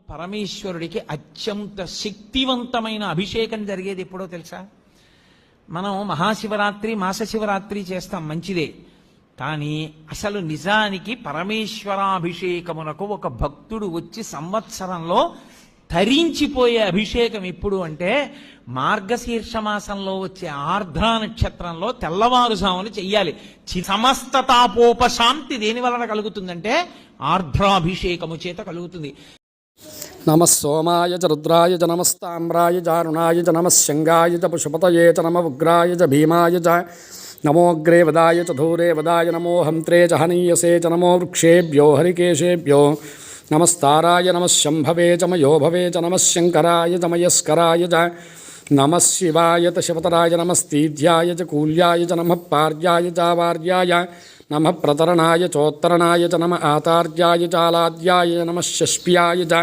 పరమేశ్వరుడికి అత్యంత శక్తివంతమైన అభిషేకం జరిగేది ఎప్పుడో తెలుసా? మనం మహాశివరాత్రి మాసశివరాత్రి చేస్తాం, మంచిదే. కానీ అసలు నిజానికి పరమేశ్వరాభిషేకమునకు ఒక భక్తుడు వచ్చి సంవత్సరంలో తరించిపోయే అభిషేకం ఎప్పుడు అంటే మార్గశీర్ష మాసంలో వచ్చే ఆర్ద్రా నక్షత్రంలో తెల్లవారుజామున చెయ్యాలి. సమస్త తాపోపశాంతి దేని వలన కలుగుతుందంటే ఆర్ద్రాభిషేకము చేత కలుగుతుంది. నమ సోమాయ చ రుద్రాయ చ నమస్తామ్రాయ చ అరుణాయ చ నమ శంగాయ చ పశుపతయే చ నమ ఉగ్రాయ చ భీమాయ చ నమోగ్రే వదాయ చ ధూరే వదాయ నమో హంత్రే చ హనీయసే చ నమో వృక్షేభ్యో హరికేశేభ్యో నమస్తారాయ నమ శంభవే చ మయోభవే చ నమ శంకరాయ చ మయస్కరాయ చ నమ శివాయ చ శివతరాయ నమస్తీధ్యాయ చ కూల్యాయ చ నమ పార్యాయ చ వార్యాయ నమ ప్రతరణాయ చోత్తరణాయ చ నమ ఆతార్యాయ చాలాద్యాయ నమ షష్ప్యాయ చ